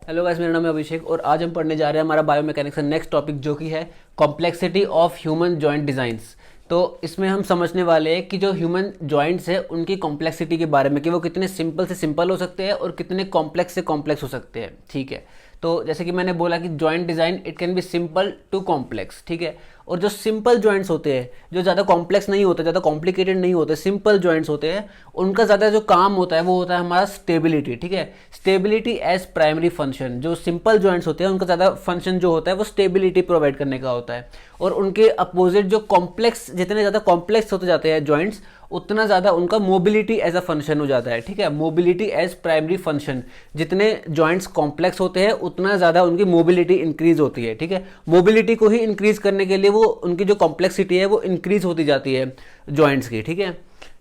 Hello guys, मेरा नाम है अभिषेक और आज हम पढ़ने जा रहे हैं हमारा बायोमैकेनिक्स का नेक्स्ट टॉपिक जो कि है complexity of human joint designs. तो इसमें हम समझने वाले हैं कि जो ह्यूमन जॉइंट्स है उनकी कॉम्प्लेक्सिटी के बारे में कि वो कितने सिंपल से सिंपल हो सकते हैं और कितने कॉम्प्लेक्स से कॉम्प्लेक्स हो सकते हैं। ठीक है, तो जैसे कि मैंने बोला कि joint design it can be simple to complex. ठीक है, और जो सिंपल जॉइंट्स होते हैं, जो ज़्यादा कॉम्प्लेक्स नहीं होते, ज़्यादा कॉम्प्लिकेटेड नहीं होते, सिंपल जॉइंट्स होते हैं, उनका ज़्यादा जो काम होता है वो होता है हमारा स्टेबिलिटी। ठीक है, स्टेबिलिटी एज प्राइमरी फंक्शन। जो सिंपल जॉइंट्स होते हैं उनका ज़्यादा फंक्शन जो होता है वो स्टेबिलिटी प्रोवाइड करने का होता है, और उनके अपोजिट जो कॉम्प्लेक्स, जितने ज़्यादा कॉम्प्लेक्स होते जाते हैं जॉइंट्स उतना ज़्यादा उनका मोबिलिटी एज अ फंक्शन हो जाता है। ठीक है, मोबिलिटी एज प्राइमरी फंक्शन। जितने जॉइंट्स कॉम्प्लेक्स होते हैं उतना ज़्यादा उनकी मोबिलिटी इंक्रीज होती है। ठीक है, मोबिलिटी को ही इंक्रीज करने के लिए वो उनकी जो कॉम्प्लेक्सिटी है वो इंक्रीज होती जाती है जॉइंट्स की। ठीक है,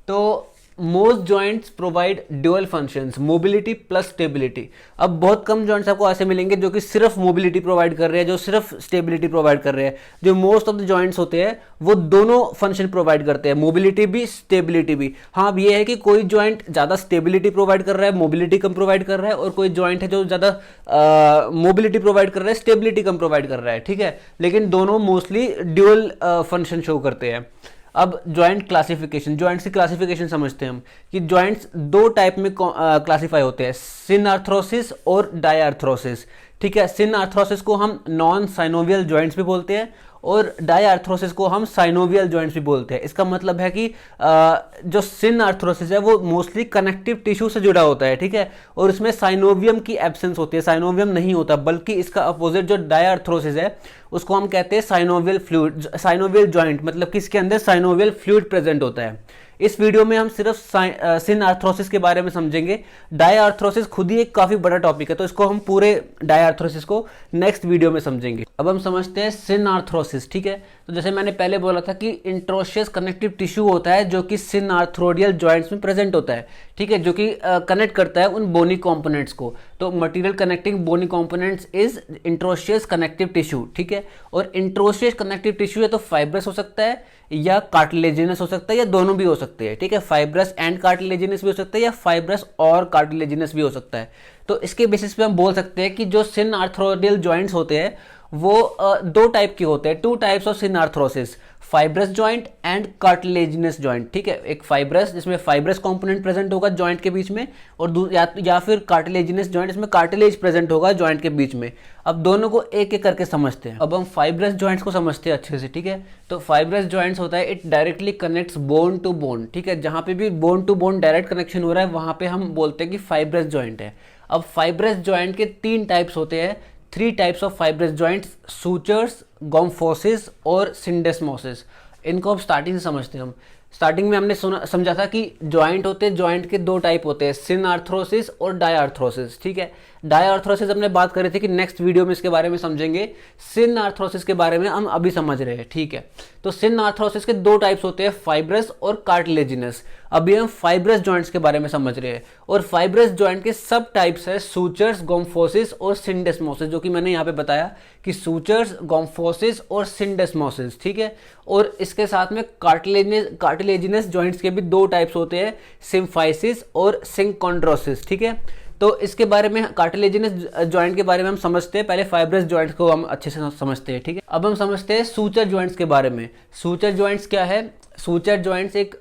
तो most joints provide dual functions, mobility plus stability. अब बहुत कम जॉइंट्स आपको ऐसे मिलेंगे जो कि सिर्फ मोबिलिटी प्रोवाइड कर रहे हैं, जो सिर्फ स्टेबिलिटी प्रोवाइड कर रहे हैं। जो मोस्ट ऑफ द जॉइंट्स होते हैं वो दोनों फंक्शन प्रोवाइड करते हैं, मोबिलिटी भी स्टेबिलिटी भी। हाँ, अब ये है कि कोई जॉइंट ज़्यादा स्टेबिलिटी प्रोवाइड कर रहा है, मोबिलिटी कम प्रोवाइड कर रहा है, और कोई जॉइंट है जो ज़्यादा मोबिलिटी प्रोवाइड कर रहा है, स्टेबिलिटी कम प्रोवाइड कर रहा है। ठीक है, लेकिन दोनों मोस्टली ड्यूअल फंक्शन शो करते हैं। अब जॉइंट क्लासिफिकेशन, जॉइंट्स की क्लासिफिकेशन समझते हैं हम कि जॉइंट्स दो टाइप में क्लासिफाई होते हैं, सिनआर्थ्रोसिस और डायआर्थ्रोसिस। ठीक है, सिनआर्थ्रोसिस को हम नॉन साइनोवियल जॉइंट्स भी बोलते हैं और डायआर्थ्रोसिस को हम साइनोवियल जॉइंट्स भी बोलते हैं। इसका मतलब है कि जो सिनआर्थ्रोसिस है वो मोस्टली कनेक्टिव टिश्यू से जुड़ा होता है। ठीक है, और उसमें साइनोवियम की एब्सेंस होती है, साइनोवियम नहीं होता, बल्कि इसका अपोजिट जो डायआर्थ्रोसिस है उसको हम कहते हैं साइनोवियल फ्लूइड, साइनोवियल जॉइंट, मतलब कि इसके अंदर साइनोवियल फ्लूइड प्रेजेंट होता है। इस वीडियो में हम सिर्फ सिनआर्थ्रोसिस के बारे में समझेंगे। डायआर्थ्रोसिस खुद ही एक काफ़ी बड़ा टॉपिक है, तो इसको हम पूरे डायआर्थ्रोसिस को नेक्स्ट वीडियो में समझेंगे। अब हम समझते हैं सिनआर्थ्रोसिस। ठीक है, तो जैसे मैंने पहले बोला था कि इंट्रोशियस कनेक्टिव टिश्यू होता है जो कि सिनआर्थ्रोडियल जॉइंट्स में प्रेजेंट होता है। ठीक है, जो कि कनेक्ट करता है उन बोनी कंपोनेंट्स को। तो material connecting bony components is interosseous connective tissue. ठीक है, और इंट्रोशियस कनेक्टिव टिश्यू या तो फाइब्रस हो सकता है या कार्टिलेजिनस हो सकता है, या दोनों भी हो सकते हैं। ठीक है, फाइब्रस एंड कार्टिलेजिनस भी हो सकता है या फाइब्रस और कार्टिलेजिनस भी हो सकता है। तो इसके बेसिस पे हम बोल सकते हैं कि जो सिनआर्थ्रोडियल जॉइंट्स होते हैं वो दो टाइप के होते हैं, two types of synarthrosis, fibrous joint and cartilaginous joint. ठीक है, एक फाइब्रस जिसमें फाइब्रस कंपोनेंट प्रेजेंट होगा जॉइंट के बीच में, और या फिर कार्टिलेजिनस जॉइंट जिसमें कार्टिलेज प्रेजेंट होगा जॉइंट के बीच में। अब दोनों को एक एक करके समझते हैं। अब हम फाइब्रस जॉइंट्स को समझते हैं अच्छे से। ठीक है, तो फाइब्रस जॉइंट्स होता है it directly connects bone to bone. ठीक है, जहाँ पे भी bone to bone direct connection हो रहा है वहाँ पे हम बोलते हैं कि फाइब्रस जॉइंट है। अब फाइब्रस जॉइंट के तीन टाइप्स होते हैं, three types of fibrous joints, sutures, gomphosis और सिंडेस्मोसिस। इनको अब स्टार्टिंग से समझते हैं हम। स्टार्टिंग में हमने समझा था कि जॉइंट होते हैं, जॉइंट के दो टाइप होते हैं, सिनआर्थ्रोसिस और डायआर्थ्रोसिस। ठीक है, डायआर्थ्रोसिस हमने बात करी थी कि नेक्स्ट वीडियो में इसके बारे में समझेंगे। सिनआर्थ्रोसिस के बारे में हम अभी समझ रहे हैं। ठीक है, तो सिनआर्थ्रोसिस के दो टाइप्स होते हैं, फाइब्रस और कार्टिलेजिनस। अभी हम फाइब्रस जॉइंट्स के बारे में समझ रहे हैं, और फाइब्रस जॉइंट के सब टाइप्स है, सूचर्स, गोम्फोसिस और सिंडेस्मोसिस, जो कि मैंने यहाँ पे बताया कि सूचर्स, गोम्फोसिस और सिंडेस्मोसिस। ठीक है, और इसके साथ में कार्टिलेजिनस जॉइंट्स के भी दो टाइप्स होते हैं, सिम्फाइसिस और सिंकोंड्रोसिस। ठीक है, तो इसके बारे में, कार्टिलेजिनस जॉइंट के बारे में हम समझते हैं, पहले फाइब्रस जॉइंट्स को हम अच्छे से समझते हैं। ठीक है, अब हम समझते हैं सूचर जॉइंट्स के बारे में। सूचर जॉइंट्स क्या है? सूचर जॉइंट्स एक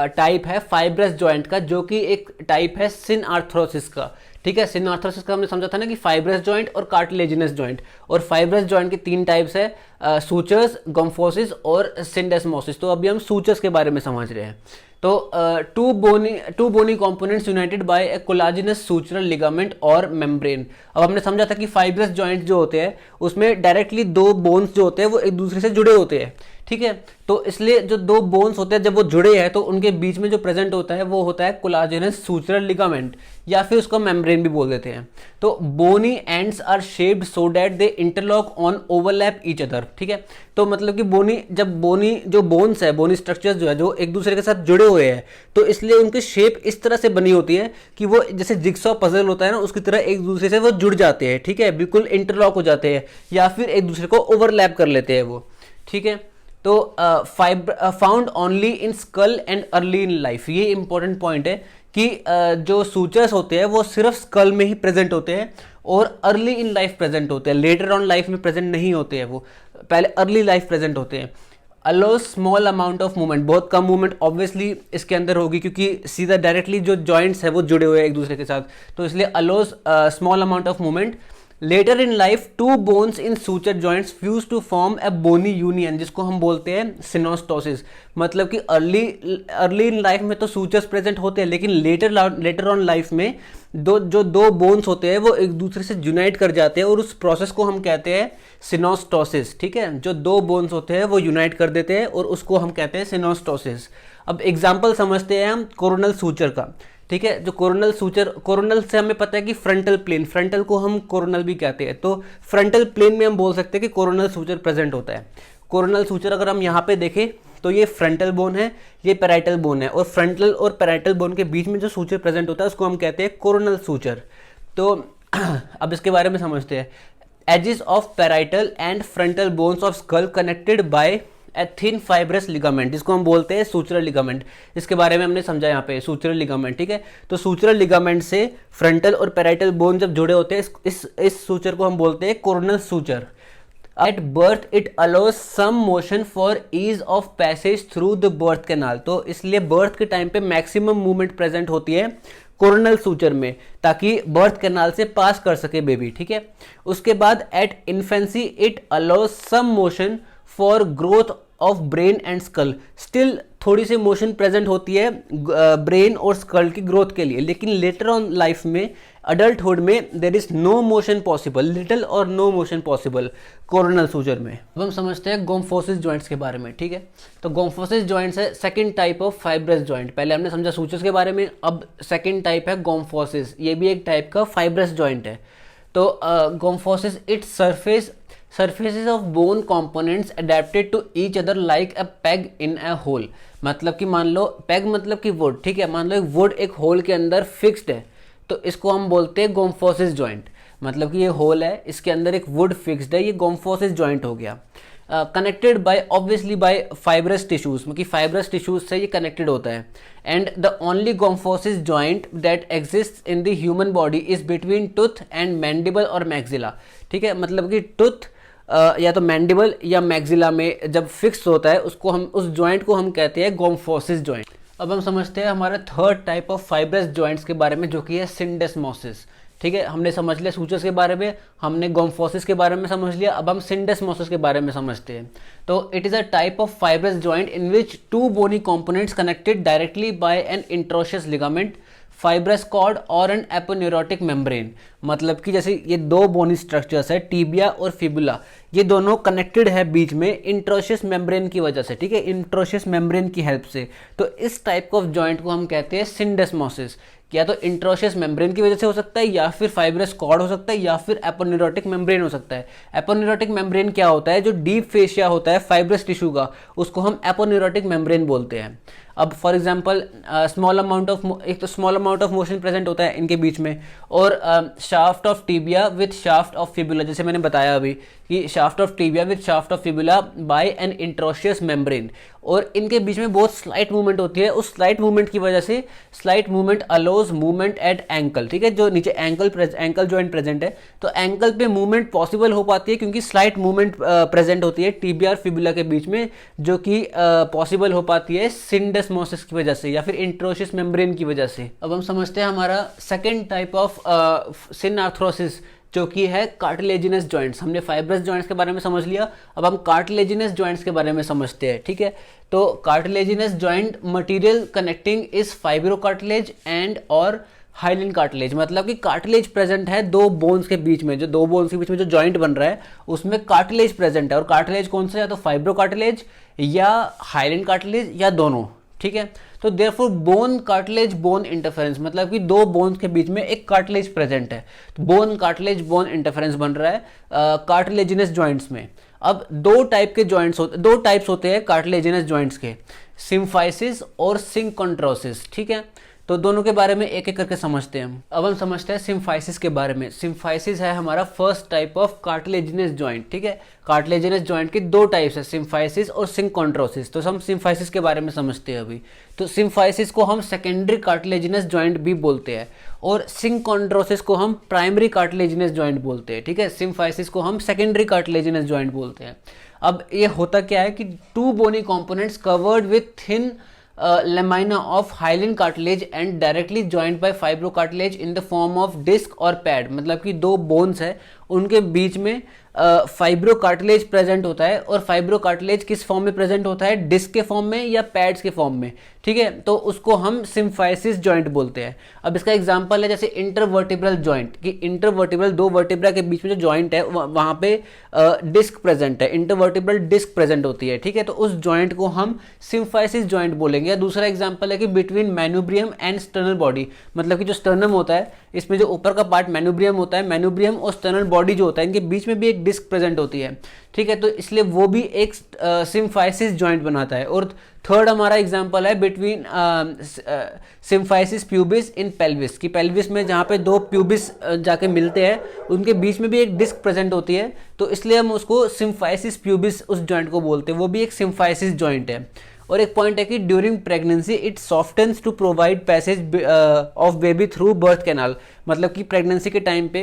टाइप है फाइब्रस जॉइंट का, जो कि एक टाइप है सिनआर्थ्रोसिस का। ठीक है, सिनआर्थ्रोसिस का हमने समझा था ना कि फाइब्रस जॉइंट और कार्टिलेजिनस जॉइंट, और फाइब्रस जॉइंट के तीन टाइप्स है, सूचर्स, गोम्फोसिस और सिंडेस्मोसिस। तो अभी हम सूचर्स के बारे में समझ रहे हैं। तो two bony components united by a collagenous sutural ligament और मेम्ब्रेन। अब हमने समझा था कि फाइब्रस जॉइंट जो होते हैं उसमें डायरेक्टली दो बोन्स जो होते हैं वो एक दूसरे से जुड़े होते हैं। ठीक है, तो इसलिए जो दो बोन्स होते हैं जब वो जुड़े हैं तो उनके बीच में जो प्रेजेंट होता है वो होता है कोलाजिनस सूचरल लिगामेंट, या फिर उसको मेम्ब्रेन भी बोल देते हैं। तो bony ends are shaped so that they interlock on overlap each other. ठीक है, तो मतलब कि बोनी जो बोन्स है, बोनी स्ट्रक्चर्स जो है जो एक दूसरे के साथ जुड़े हुए हैं, तो इसलिए उनकी शेप इस तरह से बनी होती है कि वो जैसे जिगसॉ पजल होता है ना, उसकी तरह एक दूसरे से वो जुड़ जाते हैं। ठीक है, बिल्कुल इंटरलॉक हो जाते हैं या फिर एक दूसरे को ओवरलैप कर लेते हैं वो। ठीक है, तो found only in school and early in life, ये इंपॉर्टेंट पॉइंट है कि जो सूचर्स होते हैं वो सिर्फ स्कल में ही प्रेजेंट होते हैं और अर्ली इन लाइफ प्रेजेंट होते हैं, लेटर ऑन लाइफ में प्रेजेंट नहीं होते हैं, वो पहले अर्ली लाइफ प्रेजेंट होते हैं। अलो स्मॉल अमाउंट ऑफ मूवमेंट, बहुत कम मूवमेंट ऑब्वियसली इसके अंदर होगी क्योंकि सीधा डायरेक्टली जो जॉइंट्स है वो जुड़े हुए हैं एक दूसरे के साथ, तो इसलिए allows small amount of movement. Later in life two bones in suture joints fuse to form a bony union, जिसको हम बोलते हैं सिनोस्टोसिस। मतलब कि अर्ली इन लाइफ में तो सूचर्स प्रेजेंट होते हैं, लेकिन लेटर ऑन लाइफ में दो बोन्स होते हैं वो एक दूसरे से यूनाइट कर जाते हैं और उस प्रोसेस को हम कहते हैं सिनोस्टोसिस। ठीक है, जो दो बोन्स होते हैं वो यूनाइट कर देते हैं और उसको हम कहते हैं सिनोस्टोसिस। अब एग्जाम्पल समझते हैं हम कोरोनल सूचर का। ठीक है, जो कोरोनल सूचर, कोरोनल से हमें पता है कि फ्रंटल प्लेन, फ्रंटल को हम कोरोनल भी कहते हैं, तो फ्रंटल प्लेन में हम बोल सकते हैं कि कोरोनल सूचर प्रेजेंट होता है। कोरोनल सूचर अगर हम यहाँ पे देखें तो ये फ्रंटल बोन है, ये पैराइटल बोन है, और फ्रंटल और पैराइटल बोन के बीच में जो सूचर प्रेजेंट होता है उसको हम कहते हैं कोरोनल सूचर। तो अब इसके बारे में समझते हैं। Edges of parietal and frontal bones of skull connected by a thin fibrous ligament, जिसको हम बोलते हैं सूचरल लिगामेंट। इसके बारे में हमने समझा यहाँ पे सूचरल लिगामेंट। ठीक है, तो सूचरल लिगामेंट से फ्रंटल और पैराइटल बोन जब जुड़े होते हैं इस सूचर को हम बोलते हैं coronal suture. At birth it allows some motion for ease of passage through the birth canal, तो इसलिए बर्थ के टाइम पे मैक्सिमम मूवमेंट प्रेजेंट होती है कोरोनल सूचर में, ताकि बर्थ कैनाल से पास कर सके बेबी। ठीक है, उसके बाद at infancy it allows some motion for growth of brain and skull, still थोड़ी सी मोशन प्रेजेंट होती है ब्रेन और स्कल की ग्रोथ के लिए, लेकिन लेटर ऑन लाइफ में अडल्टहुड में there is no motion possible, little और no motion possible coronal suture में। अब हम समझते हैं गोम्फोसिस जॉइंट्स के बारे में। ठीक है, तो गोम्फोसिस जॉइंट्स है second type of fibrous joint. पहले हमने समझा सूचर्स के बारे में, अब सेकंड टाइप है गोम्फोसिस, ये भी एक टाइप का फाइब्रस जॉइंट है। तो गोम्फोसिस it's surfaces of bone components adapted to each other like a peg in a hole, मतलब कि मान लो पेग मतलब कि वुड। ठीक है, मान लो एक वुड एक होल के अंदर फिक्स्ड है, तो इसको हम बोलते हैं गोम्फोसिस जॉइंट। मतलब कि ये होल है, इसके अंदर एक वुड फिक्स्ड है, ये गोम्फोसिस जॉइंट हो गया। Connected by obviously by fibrous tissues, मतलब कि फाइब्रस टिश्यूज से ये कनेक्टेड होता है। And the only gomphosis joint that exist in the human body is between tooth and mandible और मैक्सिला। ठीक है, मतलब कि टूथ या तो मैंडिबल या मैक्सिला में जब फिक्स होता है उसको हम उस जॉइंट को हम कहते हैं गोम्फोसिस जॉइंट। अब हम समझते हैं हमारा third type of fibrous joints के बारे में, जो कि है सिंडेस्मोसिस। ठीक है, हमने समझ लिया सूचर्स के बारे में, हमने गोम्फोसिस के बारे में समझ लिया, अब हम सिंडेस्मोसिस के बारे में समझते हैं। तो it is a type of fibrous joint in which two bony components connected directly by an interosseous ligament, fibrous cord और एन एपोन्यूरोटिक मेम्ब्रेन। मतलब कि जैसे ये दो बोनी स्ट्रक्चर्स है टिबिया और फिबुला, ये दोनों कनेक्टेड है बीच में इंट्रोशियस मेम्ब्रेन की वजह से। ठीक है, इंट्रोशियस मेम्ब्रेन की हेल्प से। तो इस टाइप ऑफ जॉइंट को हम कहते हैं सिंडेस्मोसिस। या तो इंट्रोशियस मेम्ब्रेन की वजह से हो सकता है, या फिर फाइब्रस कॉर्ड हो सकता है, या फिर एपोन्यूरोटिक मेम्ब्रेन हो सकता है। एपोन्यूरोटिक मेम्ब्रेन क्या होता है? जो डीप फेशिया होता है फाइब्रस टिश्यू का, उसको हम एपोन्यूरोटिक मेम्ब्रेन बोलते हैं। अब for example small amount of motion present होता है इनके बीच में, और shaft of tibia with shaft of fibula, जैसे मैंने बताया अभी कि shaft of tibia with shaft of fibula by an interosseous membrane, और इनके बीच में बहुत स्लाइट मूवमेंट होती है। उस स्लाइट मूवमेंट की वजह से slight movement allows movement at ankle. ठीक है, जो नीचे एंकल जॉइंट प्रेजेंट है, तो एंकल पे मूवमेंट पॉसिबल हो पाती है क्योंकि स्लाइट मूवमेंट प्रेजेंट होती है टिबिया और फिबुला के बीच में, जो कि पॉसिबल हो पाती है सिंडेस्मोसिस की वजह से या फिर इंट्रोशियस मेम्ब्रेन की वजह से। अब हम समझते हैं हमारा सेकेंड टाइप ऑफ सिनआर्थरोसिस, जो कि है कार्टिलेजिनस जॉइंट्स। हमने फाइब्रस जॉइंट्स के बारे में समझ लिया, अब हम कार्टिलेजिनस जॉइंट्स के बारे में समझते हैं। ठीक है, तो cartilaginous joint material connecting is fibrocartilage and और हाइलिन कार्टिलेज। मतलब कि कार्टिलेज प्रेजेंट है दो बोन्स के बीच में, जो दो बोन्स के बीच में जो जॉइंट बन रहा है उसमें कार्टिलेज प्रेजेंट है, और कार्टिलेज कौन सा, या तो फाइब्रोकार्टिलेज या हाइलिन कार्टिलेज या दोनों। ठीक है, तो therefore bone cartilage bone interference, मतलब कि दो बोन्स के बीच में एक कार्टिलेज प्रेजेंट है, तो बोन कार्टिलेज बोन इंटरफेरेंस बन रहा है कार्टिलेजिनस जॉइंट्स में। अब दो टाइप्स होते हैं कार्टिलेजिनस जॉइंट्स के, सिम्फाइसिस और सिंकॉन्ट्रोसिस। ठीक है, तो दोनों के बारे में एक एक करके समझते हैं हम। अब हम समझते हैं सिम्फाइसिस के बारे में। सिम्फाइसिस है हमारा first type of cartilaginous joint, ठीक है। कार्टिलेजिनस जॉइंट की दो टाइप्स है, सिम्फाइसिस और सिंकॉन्ड्रोसिस। तो हम सिम्फाइसिस के बारे में समझते हैं अभी। तो सिम्फाइसिस को हम सेकेंडरी कार्टिलेजिनस जॉइंट भी बोलते हैं और सिंकॉन्ड्रोसिस को हम प्राइमरी कार्टिलेजिनस जॉइंट बोलते हैं, ठीक है। सिम्फाइसिस को हम सेकेंडरी कार्टिलेजिनस जॉइंट बोलते हैं। अब ये होता क्या है कि two bony components covered with thin lamina of hyaline cartilage and directly joined by fibrocartilage in the form of disc और pad। मतलब कि दो बोन्स है, उनके बीच में फाइब्रोकार्टिलेज प्रेजेंट होता है। और फाइब्रोकार्टिलेज किस फॉर्म में प्रेजेंट होता है, डिस्क के फॉर्म में या पैड्स के फॉर्म में, ठीक है। तो उसको हम सिम्फाइसिस जॉइंट बोलते हैं। अब इसका एग्जांपल है जैसे इंटरवर्टिब्रल जॉइंट, कि इंटरवर्टिब्रल दो वर्टिब्रा के बीच में जो जॉइंट है वहाँ पे डिस्क प्रेजेंट है, इंटरवर्टिब्रल डिस्क प्रेजेंट होती है, ठीक है। तो उस जॉइंट को हम सिम्फाइसिस जॉइंट बोलेंगे। या दूसरा एग्जाम्पल है कि between manubrium and sternal body, मतलब कि जो स्टर्नम होता है, इसमें जो ऊपर का पार्ट मैन्यूब्रियम होता है, मैन्यूब्रियम और स्टर्नल बॉडी जो होता है, इनके बीच में भी एक डिस्क प्रेजेंट होती है, ठीक है। तो इसलिए वो भी एक सिम्फाइसिस जॉइंट बनाता है। और थर्ड हमारा एग्जांपल है बिटवीन सिम्फाइसिस प्यूबिस इन पेल्विस, कि पेल्विस में जहाँ पे दो प्यूबिस जाके मिलते हैं उनके बीच में भी एक डिस्क प्रेजेंट होती है, तो इसलिए हम उसको सिम्फाइसिस प्यूबिस उस जॉइंट को बोलते हैं, वो भी एक सिम्फाइसिस जॉइंट है। और एक पॉइंट है कि during pregnancy it softens to provide passage of baby through birth canal. मतलब कि प्रेगनेंसी के टाइम पे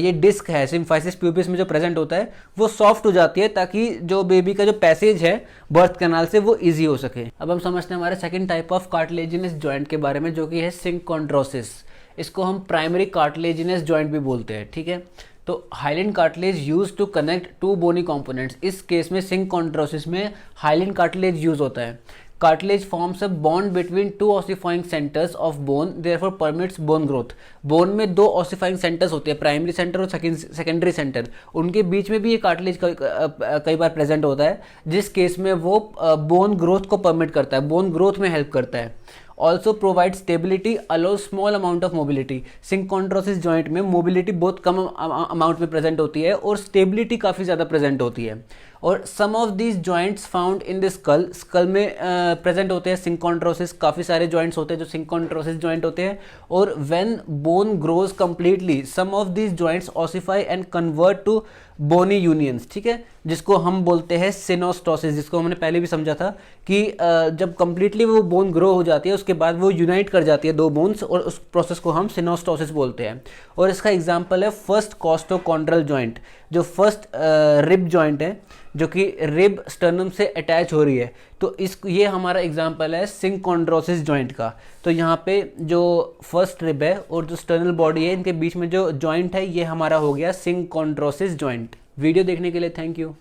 ये डिस्क है सिम्फाइसिस प्यूबिस में जो प्रेजेंट होता है वो सॉफ्ट हो जाती है, ताकि जो बेबी का जो पैसेज है बर्थ कैनाल से वो इजी हो सके। अब हम समझते हैं हमारे second type of cartilaginous joint के बारे में, जो कि है सिंकॉन्ड्रोसिस। इसको हम प्राइमरी कार्टिलेजिनस जॉइंट भी बोलते हैं, ठीक है। तो hyaline cartilage use to connect two bony components. इस केस में सिंकॉन्ड्रोसिस में हाइलिन कार्टिलेज यूज होता है। Cartilage forms a bond between two ossifying centres of bone, therefore permits bone growth. Bone में दो ऑसिफाइंग सेंटर्स होते हैं, प्राइमरी सेंटर और सेकेंडरी सेंटर, उनके बीच में भी ये कार्टिलेज कई बार प्रेजेंट होता है, जिस केस में वो बोन ग्रोथ को परमिट करता है, बोन ग्रोथ में हेल्प करता है। Also provide stability, allow small amount of mobility. Synchondrosis joint में मोबिलिटी बहुत कम अमाउंट में प्रेजेंट होती है और स्टेबिलिटी काफ़ी ज़्यादा प्रेजेंट होती है। और some of these joints found in the skull, skull में प्रेजेंट होते हैं सिंकॉन्ड्रोसिस। काफ़ी सारे जॉइंट्स होते हैं जो सिंकॉन्ड्रोसिस जॉइंट होते हैं। और when bone grows completely some of these joints ossify and convert to bony unions, ठीक है, जिसको हम बोलते हैं सिनोस्टोसिस, जिसको हमने पहले भी समझा था कि जब कंप्लीटली वो बोन ग्रो हो जाती है उसके बाद वो यूनाइट कर जाती है दो बोन्स, और उस प्रोसेस को हम सिनोस्टोसिस बोलते हैं। और इसका एग्जांपल है फर्स्ट कॉस्टोकॉन्ड्रल जॉइंट, जो फर्स्ट रिब जॉइंट है, जो कि रिब स्टर्नम से अटैच हो रही है। तो ये हमारा एग्जांपल है सिंकॉन्ड्रोसिस जॉइंट का। तो यहाँ पे जो फर्स्ट रिब है और जो स्टर्नल बॉडी है, इनके बीच में जो जॉइंट है, ये हमारा हो गया सिंकॉन्ड्रोसिस जॉइंट। वीडियो देखने के लिए थैंक यू।